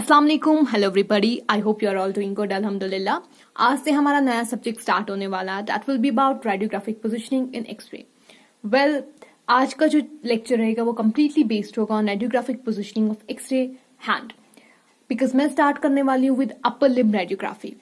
अस्सलाम वालेकुम, hello everybody, I hope you are all doing good अल्हम्दुलिल्लाह। आज से हमारा नया सब्जेक्ट स्टार्ट होने वाला है, that will be about radiographic positioning in X-ray. Well, आज का जो लेक्चर रहेगा वो कम्प्लीटली बेस्ड होगा on radiographic positioning of x ray hand, because मैं स्टार्ट करने वाली हूँ विद अपर लिम्ब रेडियोग्राफी।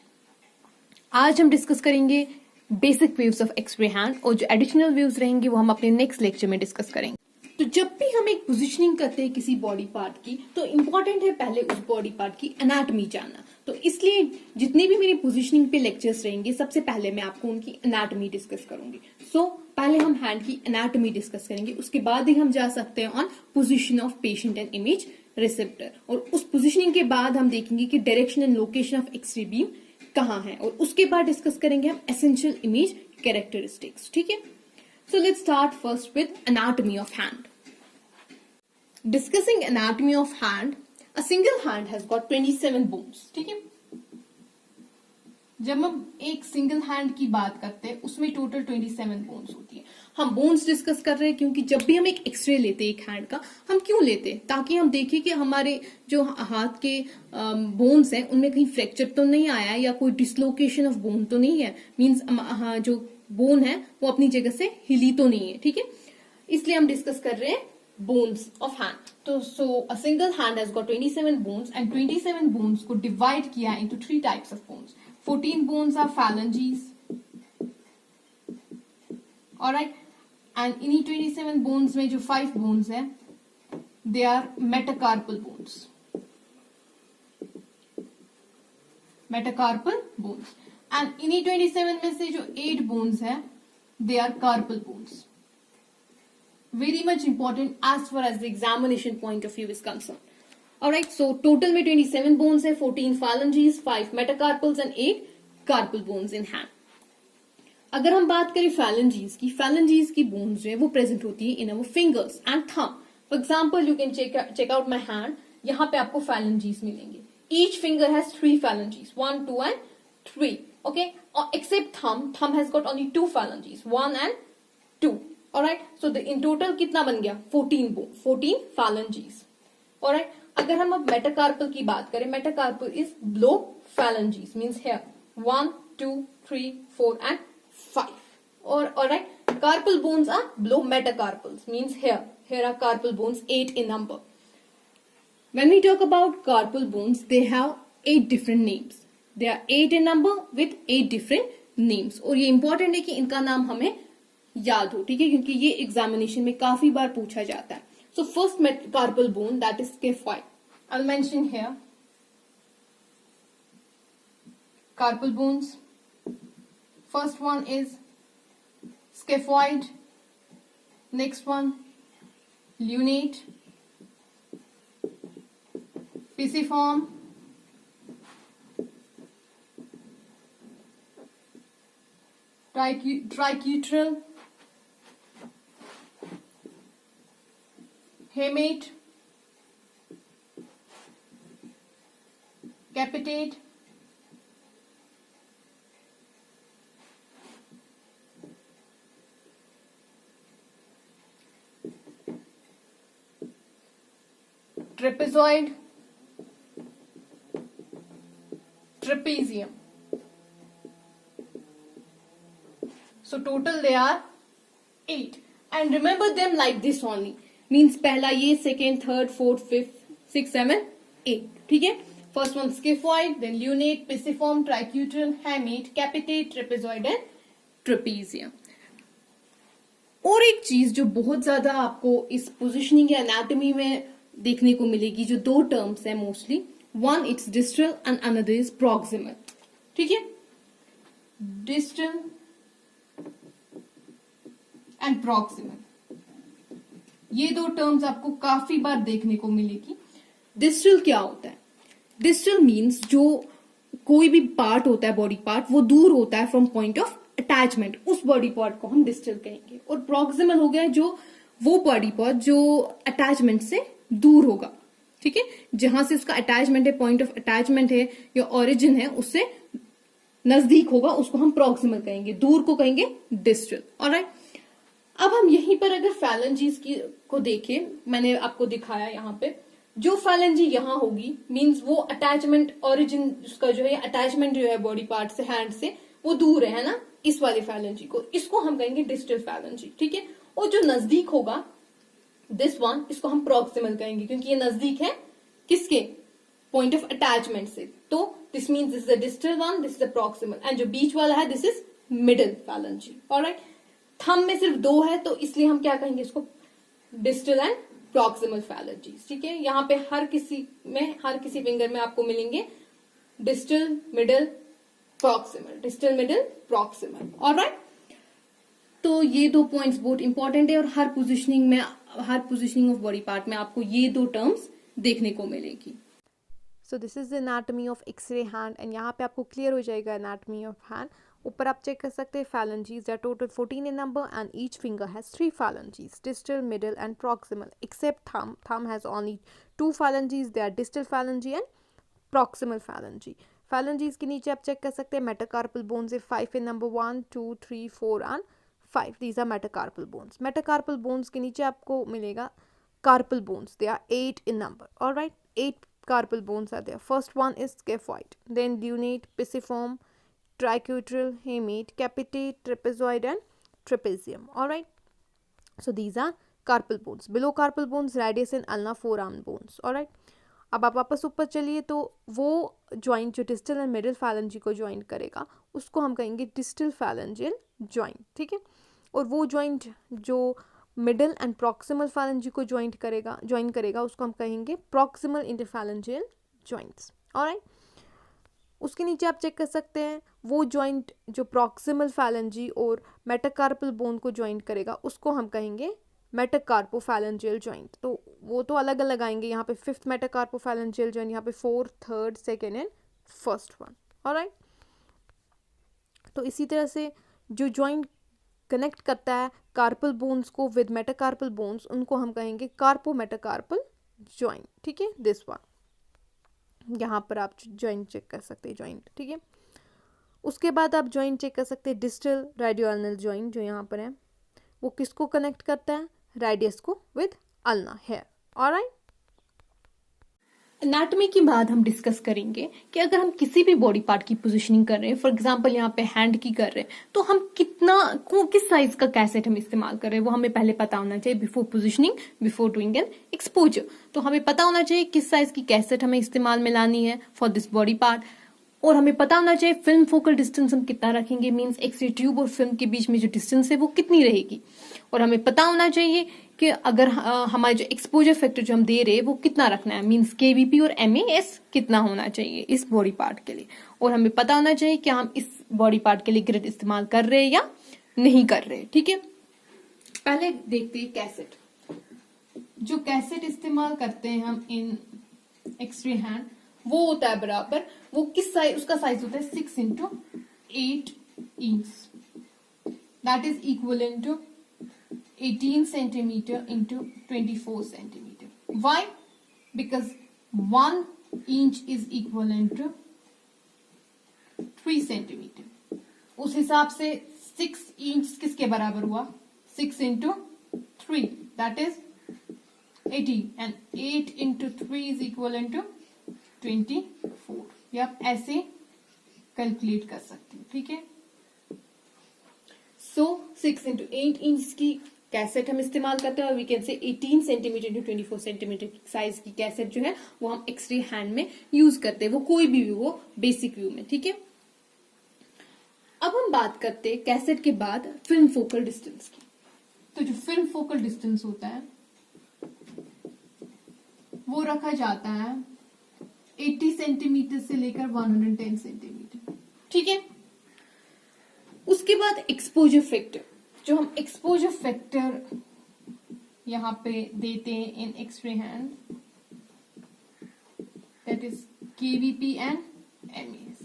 आज हम डिस्कस करेंगे basic views of x ray hand और जो एडिशनल व्यूज रहेंगे वो हम अपने नेक्स्ट लेक्चर में डिस्कस करेंगे। तो जब भी हम एक पोजीशनिंग करते हैं किसी बॉडी पार्ट की, तो इम्पोर्टेंट है पहले उस बॉडी पार्ट की एनाटॉमी जानना। तो इसलिए जितने भी मेरे पोजीशनिंग पे लेक्चर्स रहेंगे, सबसे पहले मैं आपको उनकी एनाटॉमी डिस्कस करूंगी। सो पहले हम हैंड की एनाटॉमी डिस्कस करेंगे, उसके बाद ही हम जा सकते हैं on position of patient and image receptor. और उस पोजीशनिंग के बाद हम देखेंगे कि direction and location of X-ray beam कहाँ है, और उसके बाद डिस्कस करेंगे हम एसेंशियल इमेज कैरेक्टरिस्टिक्स। ठीक है, so let's start first with anatomy of hand. Discussing anatomy of hand, a single hand has got 27 bones. ठीक है, जब हम एक सिंगल हैंड की बात करते हैं उसमें टोटल 27 बोन्स होती है। हम बोन्स डिस्कस कर रहे हैं क्योंकि जब भी हम एक एक्सरे लेते हैं एक हैंड का, हम क्यों लेते हैं? ताकि हम देखें कि हमारे जो हाथ के बोन्स हैं उनमें कहीं फ्रैक्चर तो नहीं आया है या कोई डिसलोकेशन ऑफ बोन तो नहीं है, मीन्स जो बोन है वो अपनी जगह से हिली तो नहीं है। ठीक है, इसलिए हम डिस्कस कर रहे हैं bones of hand. So a single hand has got 27 bones and 27 bones को divide किया into 3 types of bones. 14 bones are phalanges. Alright, and इन्हीं 27 bones में जो 5 bones हैं, they are metacarpal bones. Metacarpal bones. And इन्हीं 27 में से जो 8 bones हैं, they are carpal bones. Very much important as far as the examination point of view is concerned. Alright, so total में 27 bones है, 14 phalanges, 5 metacarpals and 8 carpal bones in hand. अगर हम बात करें phalanges की bones जो है वो present होती है in our fingers and thumb. For example, you can check out my hand. यहाँ पे आपको phalanges मिलेंगे. Each finger has 3 phalanges, 1, 2 and 3. Okay, except thumb has got only 2 phalanges, 1 and 2. Alright, so in total कितना बन गया? 14 phalanges. Alright, अगर हम अब metacarpal की बात करें, metacarpal is below phalanges, means here 1, 2, 3, 4 and 5. Alright, carpal bones are below metacarpals, means here are carpal bones 8 in number. When we talk about carpal bones, they have 8 different names. They are 8 in number with 8 different names. और ये important है कि इनका नाम हमें याद हो, ठीक है, क्योंकि ये एग्जामिनेशन में काफी बार पूछा जाता है। So first metacarpal bone, that is scaphoid. I will mention here carpal bones. First one is scaphoid, next one lunate, pisiform, ट्राइक्यूट्रल, hamate, कैपिटेट, trapezoid, trapezium. So total they are 8 and remember them like this only, means पहला ये, second, third, fourth, fifth, 6, 7, 8. ठीक है, first one scaphoid, then lunate, pisiform, triquetral, hamate, capitate, trapezoid and trapezium. और एक चीज जो बहुत ज्यादा आपको इस पोजिशनिंग या एनाटॉमी में देखने को मिलेगी, जो 2 टर्म्स है mostly, one it's distal and another is proximal. ठीक है, distal एंड प्रॉक्सिमल, ये 2 टर्म्स आपको काफी बार देखने को मिलेगी. डिस्टल क्या होता है? डिस्टल मीन्स जो कोई भी पार्ट होता है, बॉडी पार्ट, वो दूर होता है फ्रॉम पॉइंट ऑफ अटैचमेंट, उस बॉडी पार्ट को हम डिस्टल कहेंगे. और प्रॉक्सिमल हो गया जो वो बॉडी पार्ट जो अटैचमेंट से दूर होगा. ठीक है, जहां से उसका अटैचमेंट है, पॉइंट ऑफ अटैचमेंट है या ओरिजिन है, उससे नजदीक होगा, उसको हम प्रॉक्सिमल कहेंगे, दूर को कहेंगे डिस्टल. ऑलराइट, अब हम यहीं पर अगर फैलेंजीज को देखें, मैंने आपको दिखाया यहाँ पे जो फैलेंजी यहाँ होगी मींस वो अटैचमेंट ओरिजिन उसका जो है अटैचमेंट जो है बॉडी पार्ट से हैंड से वो दूर है ना, इस वाली फैलेंजी को, इसको हम कहेंगे डिस्टल फैलेंजी, ठीक है। और जो नजदीक होगा दिस वन, इसको हम प्रॉक्सिमल कहेंगे क्योंकि ये नजदीक है किसके, पॉइंट ऑफ अटैचमेंट से, तो this means this is the distal one, this is the proximal, and जो बीच वाला है this is middle phalange. Alright, thumb में सिर्फ 2 है तो इसलिए हम क्या कहेंगे इसको, डिस्टल एंड प्रॉक्सिमल फैलेंजीज, ठीक है। यहाँ पे हर किसी फिंगर में आपको मिलेंगे distal, middle, proximal, distal, middle, proximal. Alright, तो ये 2 पॉइंट्स बहुत इंपॉर्टेंट है और हर पोजिशनिंग ऑफ बॉडी पार्ट में आपको ये 2 टर्म्स देखने को मिलेगी। So this is the anatomy of x ray hand, and यहाँ पे आपको क्लियर हो जाएगा एनाटॉमी ऑफ हैंड। ऊपर आप चेक कर सकते हैं phalanges, they are total 14 in number and each finger has 3 phalanges, distal, middle and proximal, except thumb. Thumb has only 2 phalanges, they are distal phalange and proximal phalange. Phalanges के नीचे आप check कर सकते हैं metacarpal bones है 5 in number, 1, 2, 3, 4 and 5. These are metacarpal bones. Metacarpal bones के नीचे आपको मिलेगा carpal bones, they are 8 in number. Alright, 8 carpal bones are there. First one is scaphoid, then lunate, pisiform, triquetral, hamate, capitate, trapezoid and trapezium. Alright, so these are carpal bones. Below carpal bones radius and ulna forearm bones. Alright, अब आप वापस ऊपर चलिए तो वो joint जो distal end middle फैलेंजी को joint करेगा उसको हम कहेंगे डिस्टल फैलेंजियल ज्वाइंट, ठीक है। और वो ज्वाइंट जो मिडिल एंड प्रॉक्सिमल फैलेंजी को ज्वाइंट करेगा उसको हम कहेंगे प्रॉक्सिमल इंटरफैलेंजियल ज्वाइंट्स। ऑलराइट, उसके नीचे आप चेक कर सकते हैं वो ज्वाइंट जो प्रॉक्सिमल फैलेंजी और मेटाकार्पल बोन को ज्वाइंट करेगा उसको हम कहेंगे मेटाकार्पोफैलेंजियल ज्वाइंट। तो वो तो अलग अलग आएंगे, यहाँ पे 5th मेटाकार्पोफैलेंजियल ज्वाइंट, यहाँ पे 4th, 3rd, 2nd and 1st one. Alright, तो इसी तरह से जो ज्वाइंट कनेक्ट करता है कार्पल बोन्स को विद मेटाकार्पल बोन्स उनको हम कहेंगे कार्पोमेटाकार्पल ज्वाइंट, ठीक है। दिस वन यहाँ पर आप ज्वाइंट चेक कर सकते हैं ज्वाइंट, ठीक है। उसके बाद आप ज्वाइंट चेक कर सकते हैं डिस्टल रेडियोअल्नल ज्वाइंट जो यहाँ पर है वो किसको कनेक्ट करता है, रेडियस को with ulna here. Alright, anatomy के बाद हम डिस्कस करेंगे कि अगर हम किसी भी बॉडी पार्ट की पोजीशनिंग कर रहे हैं, फॉर एग्जांपल यहाँ पे हैंड की कर रहे हैं, तो हम किस साइज का कैसेट हम इस्तेमाल कर रहे हैं वो हमें पहले पता होना चाहिए before positioning, before doing an exposure. तो हमें पता होना चाहिए किस साइज की कैसेट हमें इस्तेमाल में लानी है फॉर दिस बॉडी पार्ट, और हमें पता होना चाहिए फिल्म फोकल डिस्टेंस हम कितना रखेंगे, मींस एक्सरे ट्यूब और फिल्म के बीच में जो डिस्टेंस है वो कितनी रहेगी, और हमें पता होना चाहिए कि अगर हमारे जो एक्सपोजर फैक्टर जो हम दे रहे हैं वो कितना रखना है, मींस केवीपी और MAS कितना होना चाहिए इस बॉडी पार्ट के लिए, और हमें पता होना चाहिए कि हम इस बॉडी पार्ट के लिए ग्रिड इस्तेमाल कर रहे हैं या नहीं कर रहे, ठीक है। पहले देखते हैं कैसेट। जो कैसेट इस्तेमाल करते हैं हम इन एक्सरे हैंड वो होता है बराबर, वो किस साइज, उसका साइज होता है 6 × 8 inch, that is equal to 18 centimeter into 24 centimeter. Why? Because 1 inch is equivalent to 3 centimeter. उस हिसाब से 6 इंच किसके बराबर हुआ, 6 into 3 that is 18 and 8 into 3 is equivalent to 24. ये आप ऐसे कैलकुलेट कर सकते हो, ठीक है। So 6 into 8 इंच की कैसेट हम इस्तेमाल करते हैं और we can say 18 centimetre to 24 centimetre size की कैसेट जो है वो हम एक्सरे हैंड में यूज करते हैं, वो कोई भी व्यू हो, बेसिक व्यू में, ठीक है। अब हम बात करते हैं कैसेट के बाद फिल्म फोकल डिस्टेंस की। तो जो फिल्म फोकल डिस्टेंस होता है वो रखा जाता है 80 सेंटीमीटर से लेकर 110 सेंटीमीटर, ठीक है। उसके बाद एक्सपोजर फैक्टर, जो हम एक्सपोजर फैक्टर यहां पे देते हैं in x-ray hand, that is KVP and MAS।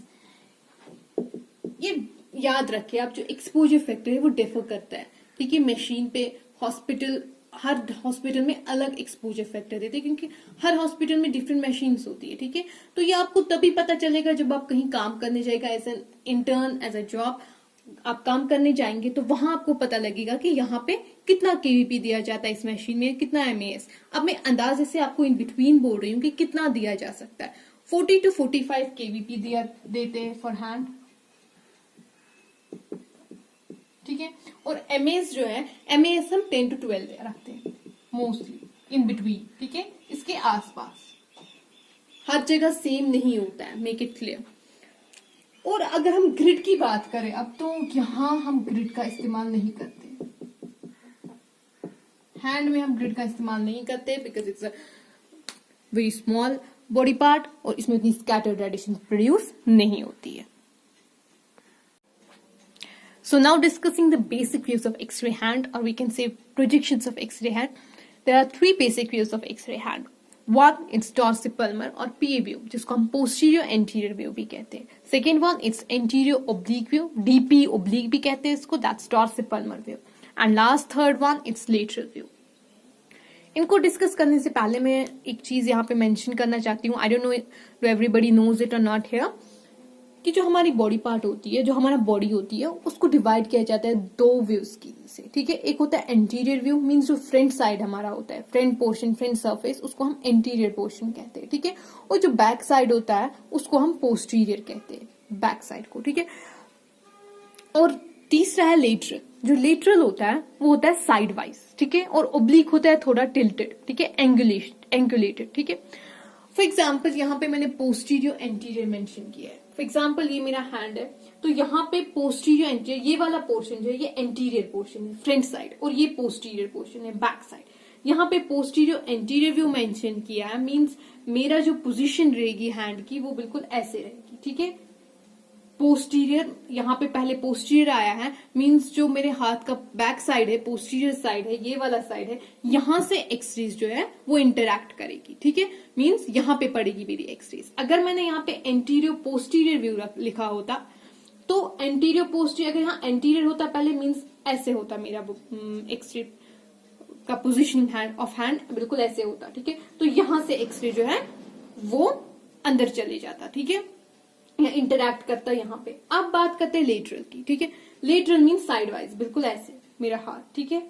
ये याद रखिए आप, जो एक्सपोजर फैक्टर है वो डिफर करता है, ठीक है। मशीन पे हर हॉस्पिटल में अलग एक्सपोजर फैक्टर देते हैं क्योंकि हर हॉस्पिटल में डिफरेंट मशीन्स होती है, ठीक है। तो ये आपको तभी पता चलेगा जब आप कहीं काम करने जाएगा as an intern, as a job, आप काम करने जाएंगे तो वहां आपको पता लगेगा कि यहाँ पे कितना केवीपी दिया जाता है इस मशीन में, कितना एमएएस। अब मैं अंदाजे से आपको इन बिटवीन बोल रही हूँ कि कितना दिया जा सकता है। 40 to 45 केवीपी दिया देते हैं फॉर हैंड, ठीक है। और एमएएस जो है, एमएएस हम 10 to 12 रखते हैं मोस्टली इन बिटवीन, ठीक है। इसके आसपास हर जगह सेम नहीं होता है, मेक इट क्लियर। और अगर हम ग्रिड की बात करें अब, तो यहां हम ग्रिड का इस्तेमाल नहीं करते, हैंड में हम ग्रिड का इस्तेमाल नहीं करते because it's a very small body part और इसमें उतनी स्कैटर्ड रेडिएशन प्रोड्यूस नहीं होती है। So now discussing the basic views of X-ray hand, or we can say projections of X-ray hand. There are three basic views of X-ray hand. One, it's dorsipalmar or PA view, जिसको हम posterior anterior view भी कहते हैं. Second one, it's anterior oblique view, DP oblique भी कहते हैं इसको, that's dorsipalmar view. And last third one, it's lateral view. इनको डिस्कस करने से पहले मैं एक चीज यहाँ पे मेंशन करना चाहती हूँ. I don't know if everybody knows it or not here. कि जो हमारी बॉडी पार्ट होती है, जो हमारा बॉडी होती है, उसको डिवाइड किया जाता है दो व्यूज की से, ठीक है। एक होता है एंटीरियर व्यू, मींस जो फ्रंट साइड हमारा होता है, फ्रंट पोर्शन, फ्रंट सरफेस, उसको हम एंटीरियर पोर्शन कहते हैं, ठीक है। और जो बैक साइड होता है उसको हम पोस्टीरियर कहते हैं, बैक साइड को, ठीक है। और तीसरा है लेटरल। जो लेटरल होता है वो होता है साइड वाइज, ठीक है। और ओब्लिक होता है थोड़ा टिल्टेड, ठीक है, एंगुलेटेड, ठीक है। फॉर एग्जाम्पल यहाँ पे मैंने पोस्टीरियर एंटीरियर मेंशन किया है। फॉर एग्जाम्पल ये मेरा हैंड है, तो यहाँ पे पोस्टीरियर एंटीरियर, ये वाला पोर्शन जो है ये एंटीरियर पोर्शन है फ्रंट साइड, और ये पोस्टीरियर पोर्शन है बैक साइड। यहाँ पे पोस्टीरियर एंटीरियर व्यू मेंशन किया है, मींस मेरा जो पोजीशन रहेगी हैंड की वो बिल्कुल ऐसे रहेगी, ठीक है। पोस्टीरियर, यहाँ पे पहले पोस्टीरियर आया है, मींस जो मेरे हाथ का बैक साइड है, पोस्टीरियर साइड है, ये वाला साइड है, यहां से एक्सरेज जो है वो इंटरैक्ट करेगी, ठीक है। मींस यहाँ पे पड़ेगी मेरी एक्सरेज। अगर मैंने यहाँ पे एंटीरियर पोस्टीरियर व्यू लिखा होता, तो एंटीरियर पोस्टीरियर, अगर यहाँ एंटीरियर होता पहले, मींस ऐसे होता मेरा एक्सरे का पोजिशन हैंड ऑफ हैंड, बिल्कुल ऐसे होता, ठीक है। तो यहां से एक्सरे जो है वो अंदर चले जाता, ठीक है, इंटरैक्ट करता है यहाँ पे। अब बात करते हैं लेटरल की, ठीक है। लेटरल मींस साइड वाइज, बिल्कुल ऐसे मेरा हाथ, ठीक है,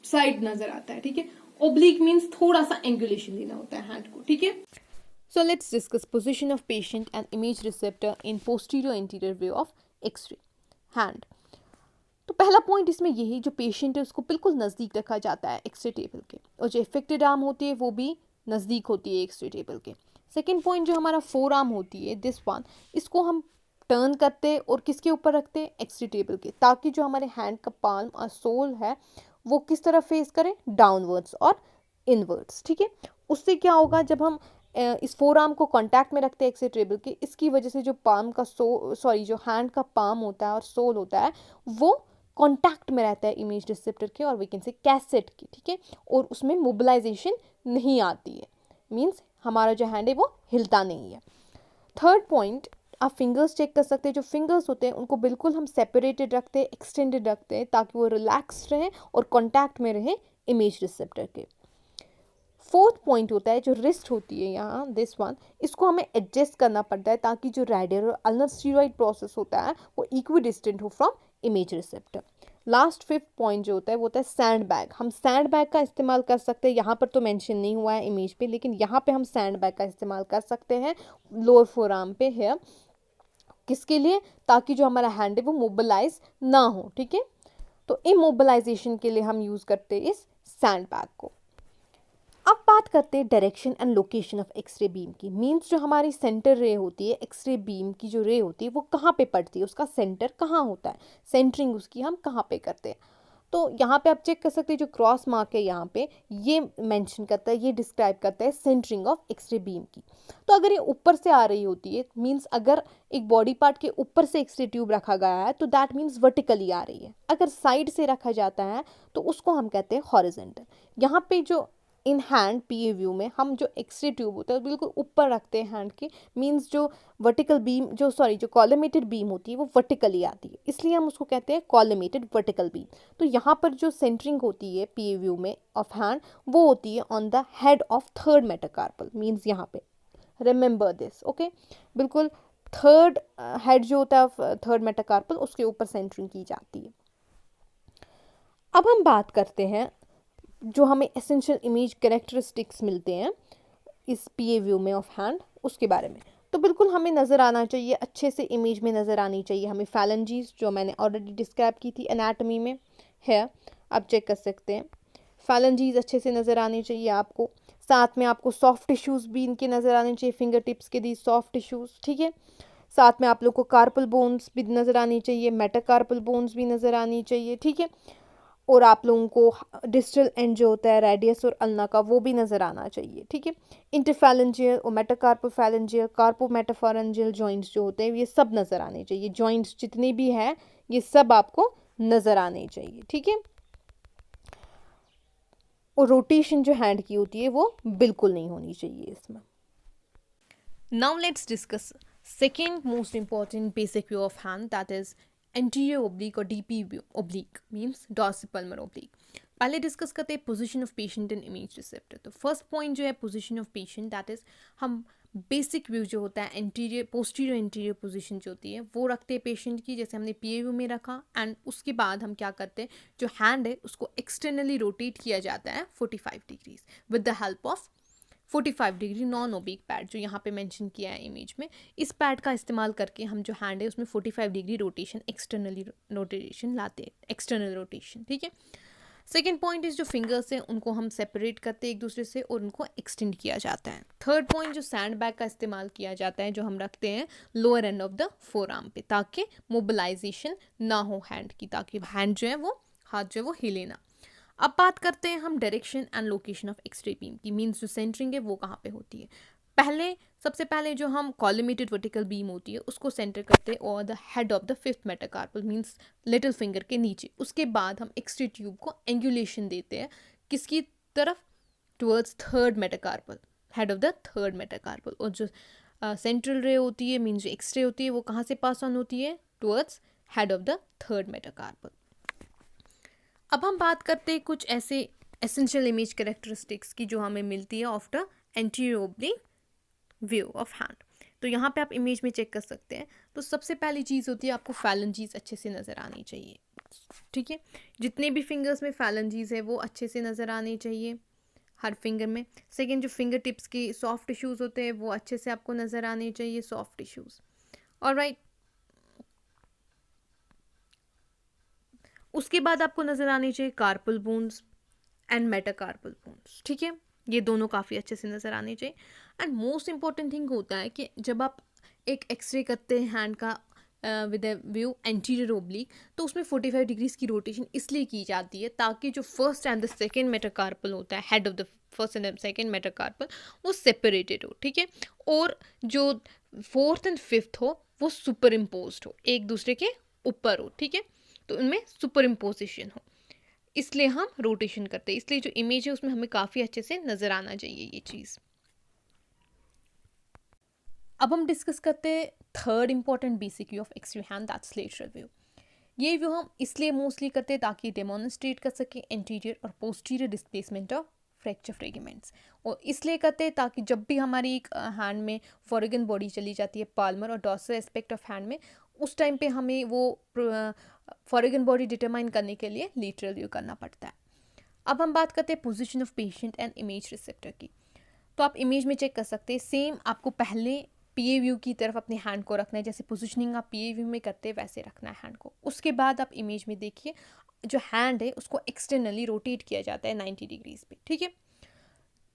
साइड नजर आता है, ठीक है। ओब्लिक मींस थोड़ा सा एंगुलेशन देना होता है हैंड को, ठीक है। So let's discuss position of patient and image receptor in posterior anterior view of X-ray hand. तो पहला पॉइंट इसमें यही, जो पेशेंट है उसको बिल्कुल नज़दीक रखा जाता है एक्सरे टेबल के, और जो इफेक्टेड आर्म होती है वो भी नज़दीक होती है एक्सरे टेबल के। सेकेंड पॉइंट जो हमारा फोर आर्म होती है, दिस वन, इसको हम टर्न करते हैं और किसके ऊपर रखते हैं, एक्सरे टेबल के, ताकि जो हमारे हैंड का पाल्म और सोल है वो किस तरफ फेस करें, डाउनवर्ड्स और इनवर्ड्स, ठीक है। उससे क्या होगा, जब हम इस फोर आर्म को कांटेक्ट में रखते हैं एक्सरे टेबल के, इसकी वजह से जो पाल्म का जो हैंड का पाल्म होता है और सोल होता है वो कांटेक्ट में रहता है इमेज रिसेप्टर के, और वी कैन से कैसेट की, ठीक है। और उसमें मोबिलाइजेशन नहीं आती है, मीन्स हमारा जो हैंड है वो हिलता नहीं है। थर्ड पॉइंट, आप फिंगर्स चेक कर सकते हैं। जो फिंगर्स होते हैं उनको बिल्कुल हम सेपरेटेड रखते हैं, एक्सटेंडेड रखते हैं, ताकि वो रिलैक्स रहें और कांटेक्ट में रहें इमेज रिसेप्टर के। फोर्थ पॉइंट होता है जो रिस्ट होती है यहाँ, दिस वन, इसको हमें एडजस्ट करना पड़ता है ताकि जो रेडियल और अल्नर स्टीरॉइड प्रोसेस होता है वो इक्विडिस्टेंट हो from image receptor. Last fifth point जो होता है वो होता है सैंड बैग। हम सैंड बैग का इस्तेमाल कर सकते हैं, यहाँ पर तो मेंशन नहीं हुआ है इमेज पे, लेकिन यहाँ पे हम सैंड बैग का इस्तेमाल कर सकते हैं लोअर फोर आर्म पे है, किसके लिए, ताकि जो हमारा हैंड है वो मोबिलाइज ना हो, ठीक है। तो इमोबिलाइजेशन के लिए हम यूज़ करते हैं इस सैंड बैग को। अब बात करते हैं direction and location of X-ray beam की, मींस जो हमारी सेंटर रे होती है, एक्सरे बीम की जो रे होती है वो कहाँ पे पड़ती है, उसका सेंटर कहाँ होता है, सेंटरिंग उसकी हम कहाँ पे करते हैं। तो यहाँ पे आप चेक कर सकते हैं, जो क्रॉस मार्क है यहाँ पे ये मेंशन करता है, ये डिस्क्राइब करता है सेंटरिंग ऑफ एक्सरे बीम की। तो अगर ये ऊपर से आ रही होती है, मींस अगर एक बॉडी पार्ट के ऊपर से एक्सरे ट्यूब रखा गया है तो दैट मीन्स वर्टिकली आ रही है। अगर साइड से रखा जाता है तो उसको हम कहते हैं हॉरिजॉन्टल। यहाँ पे जो इन हैंड पीए व्यू में हम जो एक्सरे ट्यूब होता है बिल्कुल ऊपर रखते हैं हैंड के, मींस जो वर्टिकल बीम जो कॉलमेटेड बीम होती है वो वर्टिकली आती है, इसलिए हम उसको कहते हैं कॉलमेटेड वर्टिकल बीम। तो यहाँ पर जो सेंटरिंग होती है पीए व्यू में ऑफ हैंड वो होती है on the head of third metacarpal, means यहाँ पे रिमेंबर दिस, ओके। बिल्कुल थर्ड हेड जो होता है थर्ड मेटाकार्पल उसके ऊपर सेंटरिंग की जाती है। अब हम बात करते हैं जो हमें एसेंशियल इमेज कैरेक्टरिस्टिक्स मिलते हैं इस पीए व्यू में ऑफ हैंड, उसके बारे में। तो बिल्कुल हमें नज़र आना चाहिए, अच्छे से इमेज में नज़र आनी चाहिए हमें फैलेंजीज, जो मैंने ऑलरेडी डिस्क्राइब की थी एनाटमी में है, आप चेक कर सकते हैं। फैलेंजीज अच्छे से नज़र आनी चाहिए आपको, साथ में आपको सॉफ्ट टिश्यूज़ भी इनके नज़र आने चाहिए, फिंगर टिप्स के दी सॉफ्ट टिश्यूज़, ठीक है। साथ में आप लोग को कार्पल बोन्स भी नज़र आनी चाहिए, मेटाकार्पल बोन्स भी नज़र आनी चाहिए, ठीक है। और आप लोगों को डिस्टल एंड जो होता है रेडियस और अल्ना का वो भी नज़र आना चाहिए, ठीक है। इंटरफैलेंजियल और मेटाकार्पोफैलेंजियल कार्पोमेटाफैरेंजियल जॉइंट्स जो होते हैं ये सब नज़र आने चाहिए, जॉइंट्स जितने भी हैं ये सब आपको नज़र आने चाहिए, ठीक है। और रोटेशन जो हैंड की होती है वो बिल्कुल नहीं होनी चाहिए इसमें। Now let's discuss second most important basic view of hand, that is anterior oblique or DP view, oblique means dorsipalmar oblique। पहले डिस्कस करते हैं position of patient in image receptor. तो फर्स्ट पॉइंट जो है position of patient, that is हम basic view जो होता है एंटीरियर पोस्टीरियर एंटीरियर पोजीशन जो होती है वो रखते हैं पेशेंट की, जैसे हमने पीए व्यू में रखा। एंड उसके बाद हम क्या करते हैं, जो हैंड है उसको एक्सटर्नली रोटेट किया जाता है 45 degrees with the help of 45 degree non oblique pad जो यहाँ पे मेंशन किया है इमेज में। इस पैड का इस्तेमाल करके हम जो हैंड है उसमें 45 डिग्री रोटेशन एक्सटर्नली रोटेशन लाते हैं, एक्सटर्नल रोटेशन, ठीक है। सेकेंड पॉइंट इज जो फिंगर्स हैं उनको हम सेपरेट करते हैं एक दूसरे से और उनको एक्सटेंड किया जाता है। थर्ड पॉइंट जो सैंड बैग का इस्तेमाल किया जाता है जो हम रखते हैं lower end of the four arm पे, ताकि मोबिलाइजेशन ना हो हैंड की, ताकि हैंड जो है वो हाथ जो है वो हिले ना। अब बात करते हैं हम direction and location of X-ray beam की, मीन्स जो सेंटरिंग है वो कहाँ पे होती है। सबसे पहले जो हम कॉलमेटेड वर्टिकल बीम होती है उसको सेंटर करते हैं और the head of the fifth metacarpal means little finger के नीचे। उसके बाद हम एक्सरे ट्यूब को एंगुलेशन देते हैं किसकी तरफ, towards third metacarpal, head of the third metacarpal. और जो सेंट्रल रे होती है मीन्स जो एक्सरे होती है वो कहाँ से पास ऑन होती है, towards head of the third metacarpal. अब हम बात करते हैं कुछ ऐसे एसेंशियल इमेज कैरेक्टरिस्टिक्स की जो हमें मिलती है after anterior oblique view of hand. तो यहाँ पे आप इमेज में चेक कर सकते हैं। तो सबसे पहली चीज़ होती है आपको फैलेंजीज अच्छे से नज़र आनी चाहिए, ठीक है। जितने भी फिंगर्स में फैलेंजीज है वो अच्छे से नज़र आने चाहिए हर फिंगर में। सेकेंड जो फिंगर टिप्स की सॉफ्ट टिश्यूज़ होते हैं वो अच्छे से आपको नज़र आने चाहिए, सॉफ्ट टिश्यूज़, ऑलराइट। उसके बाद आपको नज़र आने चाहिए carpal bones and metacarpal bones, ठीक है। ये दोनों काफ़ी अच्छे से नज़र आने चाहिए। एंड मोस्ट इंपॉर्टेंट थिंग होता है कि जब आप एक एक्सरे करते हैं हैंड का with A view anterior oblique, तो उसमें 45 डिग्रीज की रोटेशन इसलिए की जाती है ताकि जो first and the second metacarpal होता है, head of the first and second metacarpal, वो सेपरेटेड हो, ठीक है। और जो फोर्थ एंड फिफ्थ हो वो सुपर इम्पोज्ड हो, एक दूसरे के ऊपर हो, ठीक है। तो उनमें सुपर इम्पोजिशन हो, इसलिए हम रोटेशन करते हैं। इसलिए जो इमेज है उसमें हमें काफ़ी अच्छे से नज़र आना चाहिए ये चीज़। अब हम डिस्कस करते हैं third important basic view of x ray hand, that's lateral view. ये व्यू हम इसलिए मोस्टली करते हैं ताकि डेमोन्स्ट्रेट कर सके एंटीरियर और posterior displacement of fracture fragments. और इसलिए करते हैं ताकि जब भी हमारी एक हैंड में फॉरगन बॉडी चली जाती है पाल्मर और डॉर्सल एस्पेक्ट ऑफ हैंड में, उस टाइम पे हमें वो फॉरगन बॉडी डिटरमाइन करने के लिए लेटरल व्यू करना पड़ता है। अब हम बात करते हैं position of patient and image receptor की। तो आप इमेज में चेक कर सकते हैं, सेम आपको पहले पीए व्यू की तरफ अपने हैंड को रखना है, जैसे पोजीशनिंग आप पीए व्यू में करते हैं वैसे रखना है हैंड को। उसके बाद आप इमेज में देखिए जो हैंड है उसको एक्सटर्नली रोटेट किया जाता है 90 डिग्रीज पे, ठीक है।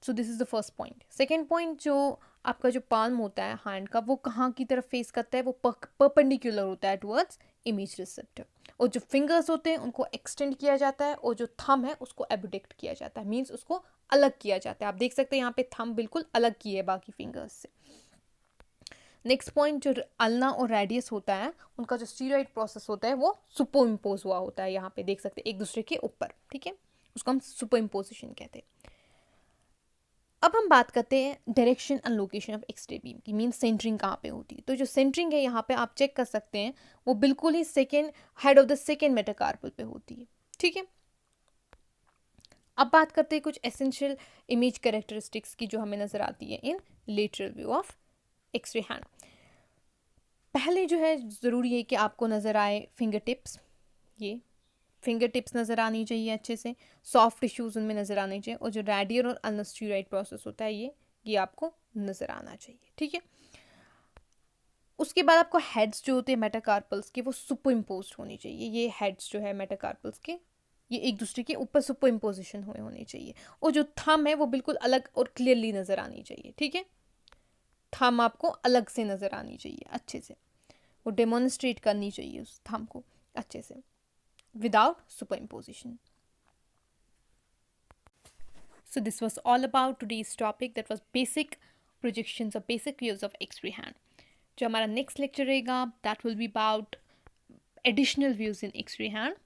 So this is the first point. Second point, जो आपका जो पाल्म होता है हैंड का वो कहाँ की तरफ फेस करता है, वो परपेंडिकुलर होता है टुवर्ड्स इमेज रिसेप्टर। और जो फिंगर्स होते हैं उनको एक्सटेंड किया जाता है और जो थंब है उसको एबडक्ट किया जाता है, मीन्स उसको अलग किया जाता है। आप देख सकते हैं यहाँ पे थंब बिल्कुल अलग की है बाकी फिंगर्स से। नेक्स्ट पॉइंट, जो अल्ना और रेडियस होता है उनका जो स्टीरॉइड प्रोसेस होता है वो सुपर इम्पोज हुआ होता है, यहाँ पे देख सकते हैं एक दूसरे के ऊपर, ठीक है। उसको हम सुपर इम्पोजिशन कहते हैं। अब हम बात करते हैं direction and location of X-ray beam की, मीन सेंटरिंग कहाँ पे होती है। तो जो सेंटरिंग है यहाँ पे आप चेक कर सकते हैं वो बिल्कुल ही second head of the second metacarpal पे होती है, ठीक है। अब बात करते हैं कुछ एसेंशियल इमेज कैरेक्टरिस्टिक्स की जो हमें नजर आती है in lateral view of x ray hand. पहले जो है ज़रूरी है कि आपको नज़र आए फिंगर टिप्स, ये फिंगर टिप्स नज़र आनी चाहिए अच्छे से, सॉफ्ट टिश्यूज़ उनमें नज़र आने चाहिए, और जो रेडियल और अनस्टीरॉइड प्रोसेस होता है ये आपको नज़र आना चाहिए, ठीक है। उसके बाद आपको हेड्स जो होते हैं मेटाकार्पल्स के वो सुपर इम्पोज होनी चाहिए। ये हेड्स जो है मेटाकार्पल्स के ये एक दूसरे के ऊपर सुपर इम्पोजिशन हुए होने चाहिए, और जो थंब है वो बिल्कुल अलग और क्लियरली नज़र आनी चाहिए, ठीक है। थंब आपको अलग से नज़र आनी चाहिए अच्छे से, वो डेमोन्स्ट्रेट करनी चाहिए उस थंब को अच्छे से without superimposition. So this was all about today's topic, that was basic projections or basic views of X-ray hand. जो हमारा next lecture रहेगा that will be about additional views in X-ray hand.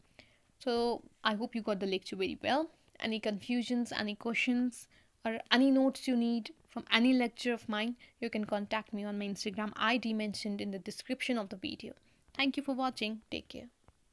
So I hope you got the lecture very well. Any confusions, any questions, or any notes you need from any lecture of mine, you can contact me on my Instagram ID mentioned in the description of the video. Thank you for watching. Take care.